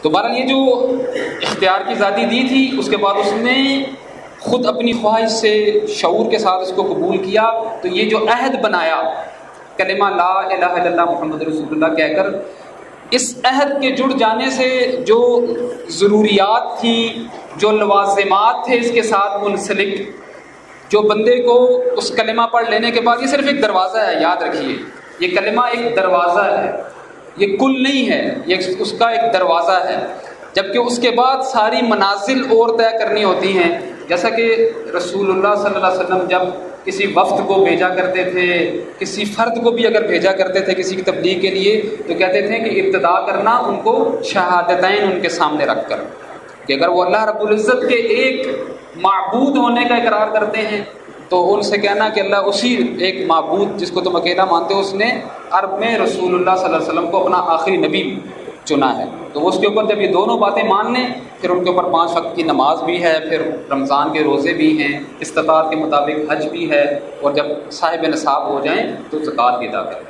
تو بہرحال یہ جو اختیار کی آزادی دی تھی، اس کے بعد اس نے خود اپنی خواہش سے شعور کے ساتھ اس کو قبول کیا. تو یہ جو عہد بنایا کلمہ لا الہ الا اللہ محمد رسول اللہ کہہ کر، اس عہد کے جڑ جانے سے جو ضروریات تھیں، جو لوازمات تھے اس کے ساتھ منسلک، جو بندے کو اس کلمہ پڑھ لینے کے بعد، یہ صرف ایک دروازہ ہے، یاد رکھیے یہ کلمہ ایک دروازہ ہے، یہ کل نہیں ہے، یہ اس کا ایک دروازہ ہے. جبکہ اس کے بعد ساری منازل اور طے کرنی ہوتی ہیں. جیسا کہ رسول اللہ صلی اللہ علیہ وسلم جب کسی وفد کو بھیجا کرتے تھے، کسی فرد کو بھی اگر بھیجا کرتے تھے کسی کی تبلیغ کے لیے، تو کہتے تھے کہ ابتدا کرنا ان کو شہادتین ان کے سامنے رکھ کر، کہ اگر وہ اللہ رب العزت کے ایک معبود ہونے کا اقرار کرتے ہیں تو ان سے کہنا کہ اللہ اسی ایک معبود جس کو تم اکیلا مانتے ہو، اس نے عرب میں رسول اللہ صلی اللہ علیہ وسلم کو اپنا آخری نبی چنا ہے. تو اس کے اوپر جب یہ دونوں باتیں مان لیں، پھر ان کے اوپر 5 وقت کی نماز بھی ہے، پھر رمضان کے روزے بھی ہیں، استطاعت کے مطابق حج بھی ہے، اور جب صاحب نصاب ہو جائیں تو زکوٰۃ بھی ادا کریں.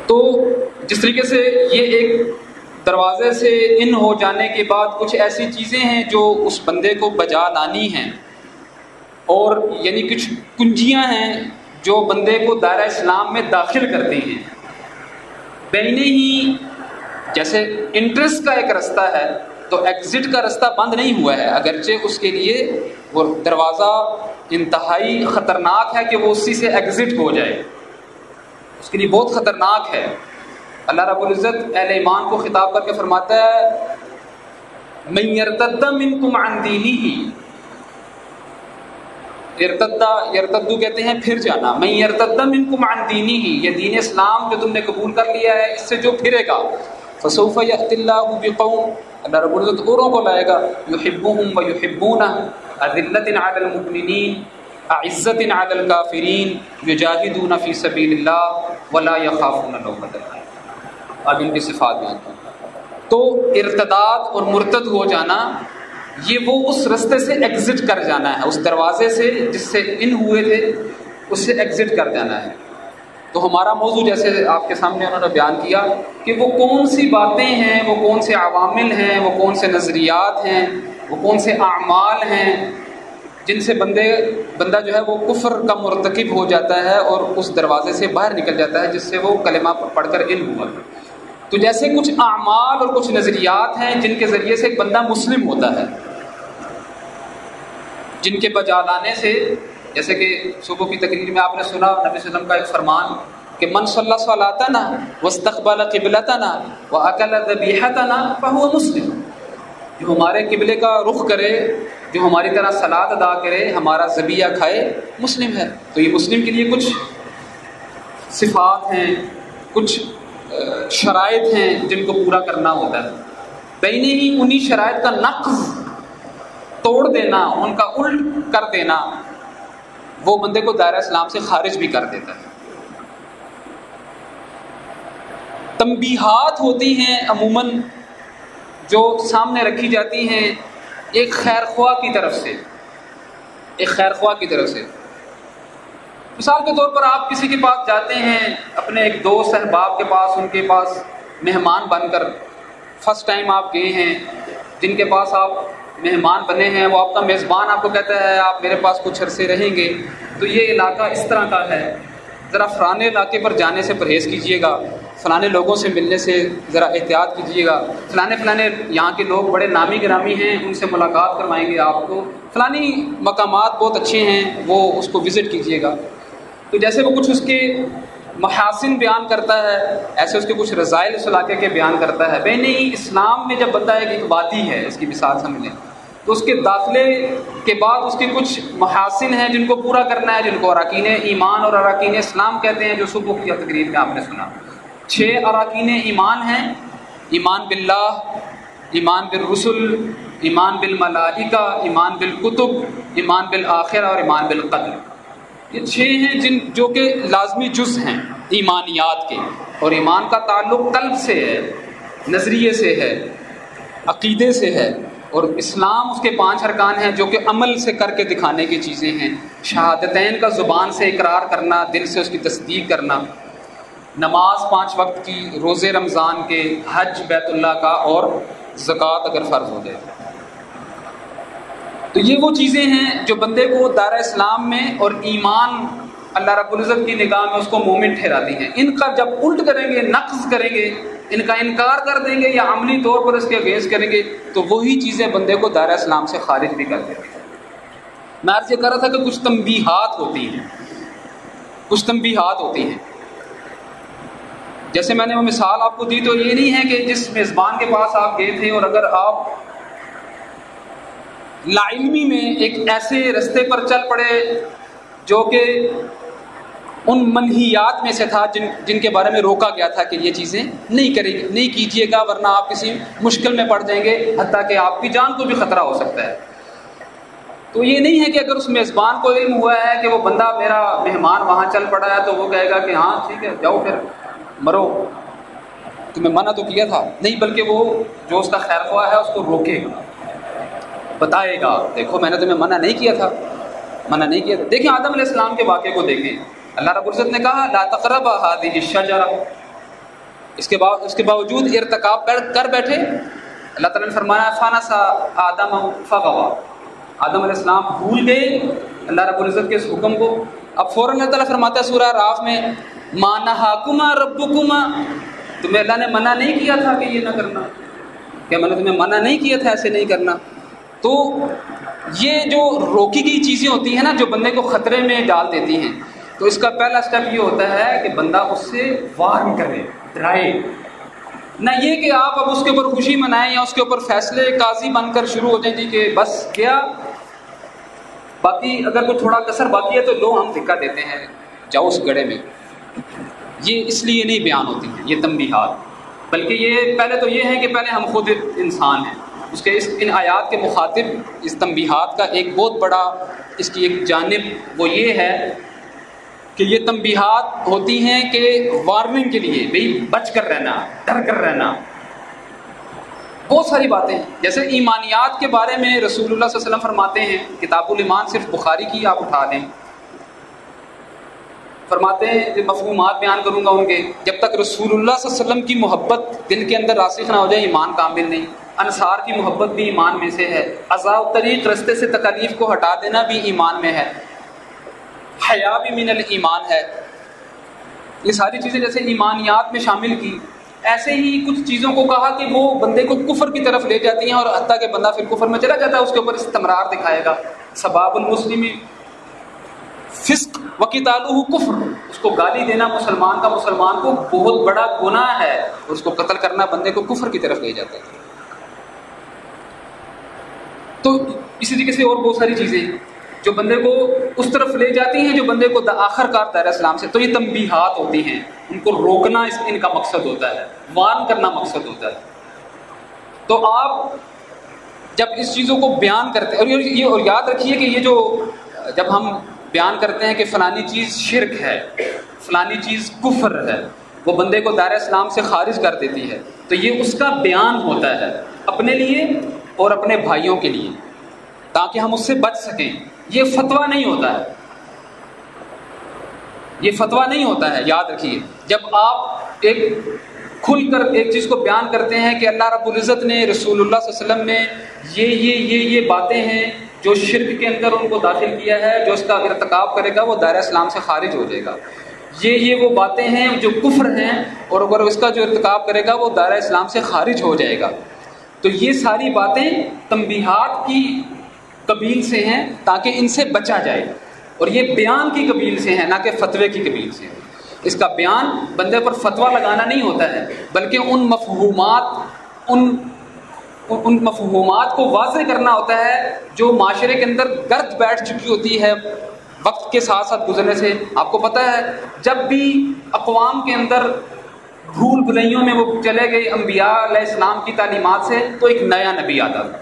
تو جس طریقے سے یہ ایک دروازے سے ان ہو جانے کے بعد کچھ ایسی چیزیں ہیں جو اس بندے کو بجا لانی ہیں، اور یعنی کچھ کنجیاں ہیں جو بندے کو دائرہ اسلام میں داخل کرتی ہیں. بین ہی جیسے انٹرسٹ کا ایک رستہ ہے تو ایگزٹ کا رستہ بند نہیں ہوا ہے، اگرچہ اس کے لیے وہ دروازہ انتہائی خطرناک ہے کہ وہ اسی سے ایگزٹ ہو جائے، اس کے لیے بہت خطرناک ہے. اللہ رب العزت اہل ایمان کو خطاب کر کے فرماتا ہے من یرتد منکم عن دینہ، یرتدو کہتے ہیں پھر جانا، من یرتد منکم عن دینہ، یہ دین اسلام جو تم نے قبول کر لیا ہے اس سے جو پھرے گا، فسوف یأتی اللہ بقوم، اللہ رب العزت اوروں کو لائے گا، یحبہم ویحبونہ، اذلۃ علی المؤمنین اعزۃ علی الکافرین یجاہدون فی سبیل اللہ ولا یخافون لومۃ لائم. اب ان کی صفات بیان کریں. تو ارتداد اور مرتد ہو جانا، یہ وہ اس رستے سے ایگزٹ کر جانا ہے، اس دروازے سے جس سے ان ہوئے تھے اس سے ایگزٹ کر جانا ہے. تو ہمارا موضوع جیسے آپ کے سامنے انہوں نے بیان کیا کہ وہ کون سی باتیں ہیں، وہ کون سے عوامل ہیں، وہ کون سے نظریات ہیں، وہ کون سے اعمال ہیں جن سے بندہ جو ہے وہ کفر کا مرتکب ہو جاتا ہے اور اس دروازے سے باہر نکل جاتا ہے جس سے وہ کلمہ پڑھ کر ان ہوا. تو جیسے کچھ اعمال اور کچھ نظریات ہیں جن کے ذریعے سے ایک بندہ مسلم ہوتا ہے، جن کے بجا لانے سے، جیسے کہ صبح کی تقریر میں آپ نے سنا نبی صلی اللہ علیہ وسلم کا ایک فرمان کہ من صلی صلاتنا واستقبل قبلتنا واکل ذبیحتنا فهو مسلم، جو ہمارے قبلے کا رخ کرے، جو ہماری طرح صلات ادا کرے، ہمارا ذبیحہ کھائے، مسلم ہے. تو یہ مسلم کے لیے کچھ صفات ہیں، کچھ شرائط ہیں جن کو پورا کرنا ہوتا ہے. بین ہی انہی شرائط کا نقض، توڑ دینا، ان کا الٹ کر دینا، وہ بندے کو دائرہ اسلام سے خارج بھی کر دیتا ہے. تنبیہات ہوتی ہیں عموماً جو سامنے رکھی جاتی ہیں ایک خیر خواہ کی طرف سے، ایک خیر خواہ کی طرف سے. مثال کے طور پر آپ کسی کے پاس جاتے ہیں، اپنے ایک دوست احباب کے پاس، ان کے پاس مہمان بن کر، فرسٹ ٹائم آپ گئے ہیں، جن کے پاس آپ مہمان بنے ہیں، وہ آپ کا میزبان آپ کو کہتا ہے آپ میرے پاس کچھ عرصے رہیں گے، تو یہ علاقہ اس طرح کا ہے، ذرا فلانے علاقے پر جانے سے پرہیز کیجیے گا، فلانے لوگوں سے ملنے سے ذرا احتیاط کیجیے گا، فلانے یہاں کے لوگ بڑے نامی گرامی ہیں، ان سے ملاقات کروائیں گے آپ کو، فلانی مقامات بہت اچھے ہیں، وہ اس کو وزٹ کیجیے گا. تو جیسے وہ کچھ اس کے محاسن بیان کرتا ہے، ایسے اس کے کچھ رذائل اس علاقے کے بیان کرتا ہے. بین ہی اسلام میں جب بندہ ایک وادی ہے، اس کی مثال سمجھیں، تو اس کے داخلے کے بعد اس کے کچھ محاسن ہیں جن کو پورا کرنا ہے، جن کو اراکین ایمان اور اراکین اسلام کہتے ہیں، جو صبح کی تقریر میں آپ نے سنا. 6 اراکین ایمان ہیں: ایمان باللہ، ایمان بالرسل، ایمان بالملائکہ، ایمان بالکتب، ایمان بالآخرہ اور ایمان بالقدر. یہ 6 ہیں جو کہ لازمی جز ہیں ایمانیات کے، اور ایمان کا تعلق قلب سے ہے، نظریے سے ہے، عقیدے سے ہے. اور اسلام اس کے 5 ارکان ہیں جو کہ عمل سے کر کے دکھانے کی چیزیں ہیں. شہادتین کا زبان سے اقرار کرنا، دل سے اس کی تصدیق کرنا. نماز 5 وقت کی، روزے رمضان کے، حج بیت اللہ کا، اور زکوٰۃ اگر فرض ہو جائے. تو یہ وہ چیزیں ہیں جو بندے کو دار اسلام میں اور ایمان اللہ رب العزت کی نگاہ میں اس کو مومن ٹھہراتی ہیں. ان کا جب الٹ کریں گے، نقض کریں گے، ان کا انکار کر دیں گے یا عملی طور پر اس کے اگینسٹ کریں گے، تو وہی چیزیں بندے کو دار اسلام سے خارج بھی کر دیں گے. میں عرض یہ کر رہا تھا کہ کچھ تنبیہات ہوتی ہیں، کچھ تنبیہات ہوتی ہیں. جیسے میں نے وہ مثال آپ کو دی، تو یہ نہیں ہے کہ جس میزبان کے پاس آپ گئے تھے اور اگر آپ لا علمی میں ایک ایسے رستے پر چل پڑے جو کہ ان منہیات میں سے تھا جن کے بارے میں روکا گیا تھا کہ یہ چیزیں نہیں کیجیے گا ورنہ آپ کسی مشکل میں پڑ جائیں گے، حتیٰ کہ آپ کی جان کو بھی خطرہ ہو سکتا ہے. تو یہ نہیں ہے کہ اگر اس میزبان کو علم ہوا ہے کہ وہ بندہ میرا مہمان وہاں چل پڑا ہے تو وہ کہے گا کہ ہاں ٹھیک ہے جاؤ پھر مرو، تمہیں منع تو کیا تھا. نہیں، بلکہ وہ جو اس کا خیر خواہ ہے اس کو روکے گا، بتائے گا دیکھو میں نے تمہیں منع نہیں کیا تھا. دیکھیں آدم علیہ السلام کے واقعے کو دیکھیں. اللہ رب العزت نے کہا لا تقربا هذه الشجرہ، اس کے باوجود ارتکاب کر بیٹھے. اللہ تعالیٰ نے فرمایا فنسى آدم فغوى، آدم علیہ السلام بھول گئے اللہ رب العزت کے اس حکم کو. اب فوراً اللہ تعالیٰ فرماتا ہے سورہ اعراف میں ما نہاکما ربکما، تمہیں اللہ نے منع نہیں کیا تھا کہ یہ نہ کرنا، کیا میں نے تمہیں منع نہیں کیا تھا ایسے نہیں کرنا. تو یہ جو روکی گئی چیزیں ہوتی ہیں نا جو بندے کو خطرے میں ڈال دیتی ہیں، تو اس کا پہلا سٹیپ یہ ہوتا ہے کہ بندہ اس سے وارن کرے، ڈرائے. نہ یہ کہ آپ اب اس کے اوپر خوشی منائیں یا اس کے اوپر فیصلے قاضی بن کر شروع ہو جائیں جی کہ بس کیا، باقی اگر کوئی تھوڑا کسر باقی ہے تو لو ہم دھکا دیتے ہیں جاؤ اس گڑھے میں. یہ اس لیے نہیں بیان ہوتی ہیں یہ تنبیہات، بلکہ یہ پہلے تو یہ ہے کہ پہلے ہم خود انسان ہیں. اس کے ان آیات کے مخاطب اس تنبیہات کا ایک بہت بڑا اس کی ایک جانب وہ یہ ہے کہ یہ تنبیہات ہوتی ہیں کہ وارننگ کے لیے، بھئی بچ کر رہنا، ڈر کر رہنا. بہت ساری باتیں ہیں، جیسے ایمانیات کے بارے میں رسول اللہ صلی اللہ علیہ وسلم فرماتے ہیں، کتاب الایمان صرف بخاری کی آپ اٹھا لیں، فرماتے ہیں کہ مفہومات بیان کروں گا ان کے، جب تک رسول اللہ صلی اللہ علیہ وسلم کی محبت دل کے اندر راسخ نہ ہو جائے ایمان کامل نہیں. انصار کی محبت بھی ایمان میں سے ہے، عزاء الطریق رستے سے تکالیف کو ہٹا دینا بھی ایمان میں ہے، حیا بھی من الایمان ہے. یہ ساری چیزیں جیسے ایمانیات میں شامل کی، ایسے ہی کچھ چیزوں کو کہا کہ وہ بندے کو کفر کی طرف لے جاتی ہیں اور حتیٰ کہ بندہ پھر کفر میں چلا جاتا ہے، اس کے اوپر استمرار دکھائے گا. سباب المسلم فسق وقتالہ کفر، اس کو گالی دینا مسلمان کا مسلمان کو بہت بڑا گناہ ہے، اور اس کو قتل کرنا بندے کو کفر کی طرف لے جاتا ہے. تو اسی طریقے سے اور بہت ساری چیزیں جو بندے کو اس طرف لے جاتی ہیں جو بندے کو آخر کار دائرہ اسلام سے. تو یہ تنبیہات ہوتی ہیں، ان کو روکنا ان کا مقصد ہوتا ہے، وارن کرنا مقصد ہوتا ہے. تو آپ جب اس چیزوں کو بیان کرتے ہیں اور یاد رکھیے کہ یہ جو جب ہم بیان کرتے ہیں کہ فلانی چیز شرک ہے، فلانی چیز کفر ہے، وہ بندے کو دائرہ اسلام سے خارج کر دیتی ہے، تو یہ اس کا بیان ہوتا ہے اپنے لیے اور اپنے بھائیوں کے لیے، تاکہ ہم اس سے بچ سکیں. یہ فتویٰ نہیں ہوتا ہے، یہ فتویٰ نہیں ہوتا ہے. یاد رکھیے جب آپ ایک کھل کر ایک چیز کو بیان کرتے ہیں کہ اللہ رب العزت نے، رسول اللہ صلی اللہ علیہ وسلم نے یہ باتیں ہیں جو شرک کے اندر ان کو داخل کیا ہے، جو اس کا ارتکاب کرے گا وہ دائرہ اسلام سے خارج ہو جائے گا، یہ وہ باتیں ہیں جو کفر ہیں اور اگر اس کا جو ارتکاب کرے گا وہ دائرہ اسلام سے خارج ہو جائے گا. تو یہ ساری باتیں تنبیہات کی قبیل سے ہیں تاکہ ان سے بچا جائے، اور یہ بیان کی قبیل سے ہیں نہ کہ فتوے کی قبیل سے. اس کا بیان بندے پر فتویٰ لگانا نہیں ہوتا ہے، بلکہ ان مفہومات کو واضح کرنا ہوتا ہے جو معاشرے کے اندر گرد بیٹھ چکی ہوتی ہے وقت کے ساتھ ساتھ گزرنے سے. آپ کو پتہ ہے جب بھی اقوام کے اندر بھول بھلائیوں میں وہ چلے گئے انبیاء علیہ السلام کی تعلیمات سے، تو ایک نیا نبی آتا تھا،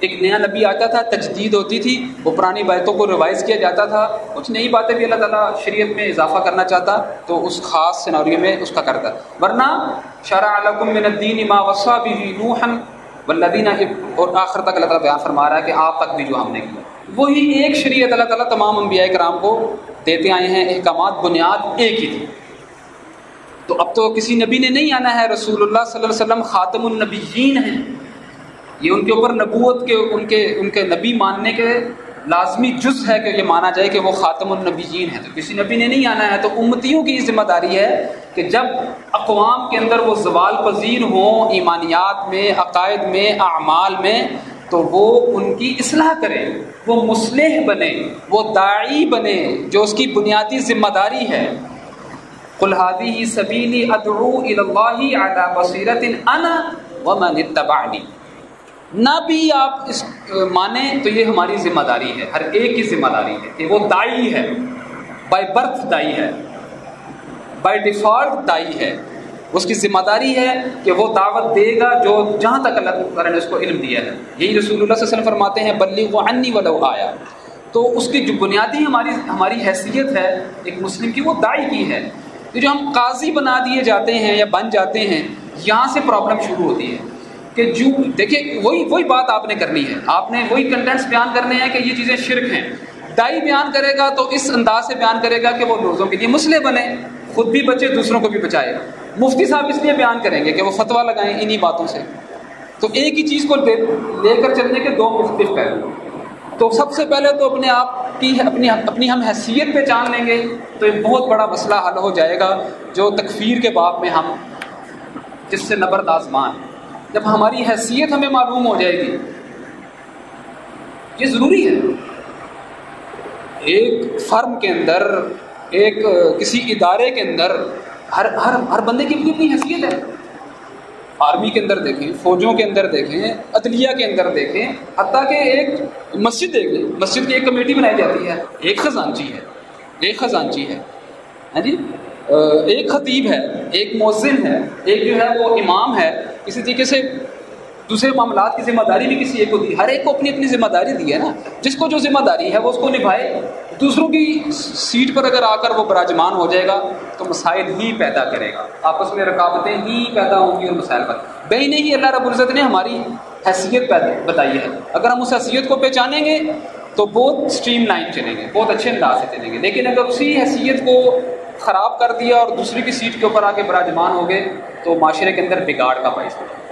ایک نیا نبی آتا تھا، تجدید ہوتی تھی، وہ پرانی باتوں کو ریوائز کیا جاتا تھا، کچھ نئی باتیں بھی اللہ تعالیٰ شریعت میں اضافہ کرنا چاہتا تو اس خاص سیناریو میں اس کا کرتا. ورنہ شرع لکم من الدین ما وصی بہ نوحا والذین، اور آخر تک اللہ تعالیٰ بیان فرما رہا ہے کہ آپ تک بھی جو ہم نے کیا، وہی ایک شریعت اللہ تعالیٰ تمام انبیاء کرام کو دیتے آئے ہیں، احکامات بنیاد ایک ہی تھی. تو اب تو کسی نبی نے نہیں آنا ہے، رسول اللہ صلی اللہ علیہ وسلم خاتم النبیین ہیں، یہ ان کے اوپر نبوت کے ان کے نبی ماننے کے لازمی جز ہے کہ یہ مانا جائے کہ وہ خاتم النبیین ہے۔ تو کسی نبی نے نہیں آنا ہے، تو امتیوں کی ذمہ داری ہے کہ جب اقوام کے اندر وہ زوال پذیر ہوں ایمانیات میں، عقائد میں، اعمال میں، تو وہ ان کی اصلاح کریں، وہ مصلح بنے، وہ داعی بنے، جو اس کی بنیادی ذمہ داری ہے۔ قل هذه سبیلی ادعو الی اللہ علی بصیرۃ انا ومن اتبعنی۔ نہ بھی آپ اس مانیں تو یہ ہماری ذمہ داری ہے، ہر ایک کی ذمہ داری ہے کہ وہ داعی ہے، بائی برتھ داعی ہے، بائی ڈیفالٹ داعی ہے، اس کی ذمہ داری ہے کہ وہ دعوت دے گا جو جہاں تک اللہ تعالیٰ نے اس کو علم دیا ہے۔ یہی رسول اللہ صلی اللہ علیہ وسلم فرماتے ہیں بلغوا عنی ولو آیا۔ تو اس کی جو بنیادی ہماری حیثیت ہے ایک مسلم کی، وہ داعی کی ہے۔ یہ جو ہم قاضی بنا دیے جاتے ہیں یا بن جاتے ہیں، یہاں سے پرابلم شروع ہوتی ہے کہ جو دیکھیں وہی بات آپ نے کرنی ہے، آپ نے وہی کنٹینٹس بیان کرنے ہیں کہ یہ چیزیں شرک ہیں۔ داعی بیان کرے گا تو اس انداز سے بیان کرے گا کہ وہ لوگوں کے لیے مصلح بنے، خود بھی بچے، دوسروں کو بھی بچائے۔ مفتی صاحب اس لیے بیان کریں گے کہ وہ فتویٰ لگائیں انہی باتوں سے۔ تو ایک ہی چیز کو لے کر چلنے کے دو مختلف پہلو۔ تو سب سے پہلے تو اپنے آپ کی اپنی ہم حیثیت پہچان لیں گے تو ایک بہت بڑا مسئلہ حل ہو جائے گا، جو تکفیر کے باب میں ہم جس سے نبردآزمان۔ جب ہماری حیثیت ہمیں معلوم ہو جائے گی، یہ ضروری ہے۔ ایک فرم کے اندر، ایک کسی ادارے کے اندر ہر بندے کی اپنی حیثیت ہے۔ آرمی کے اندر دیکھیں، فوجوں کے اندر دیکھیں، عدلیہ کے اندر دیکھیں، حتیٰ کہ ایک مسجد دیکھ لیں، مسجد کی ایک کمیٹی بنائی جاتی ہے، ایک خزانچی ہے ہاں جی، ایک خطیب ہے، ایک مؤذن ہے، ایک جو ہے وہ امام ہے۔ اسی طریقے سے دوسرے معاملات کی ذمہ داری بھی کسی ایک کو دی، ہر ایک کو اپنی اپنی ذمہ داری دی ہے نا۔ جس کو جو ذمہ داری ہے وہ اس کو نبھائے۔ دوسروں کی سیٹ پر اگر آ کر وہ براجمان ہو جائے گا تو مسائل ہی پیدا کرے گا، آپس میں رکاوٹیں ہی پیدا ہوں گی اور مسائل پر بے نہیں۔ اللہ رب العزت نے ہماری حیثیت بتائی ہے، اگر ہم اس حیثیت کو پہچانیں گے تو بہت اسٹریم لائن چلیں گے، بہت اچھے انداز سے چلیں گے۔ لیکن اگر اسی حیثیت کو خراب کر دیا اور دوسری کی سیٹ کے اوپر آ کے براجمان ہو گئے تو معاشرے کے اندر بگاڑ کا باعث ہوگا۔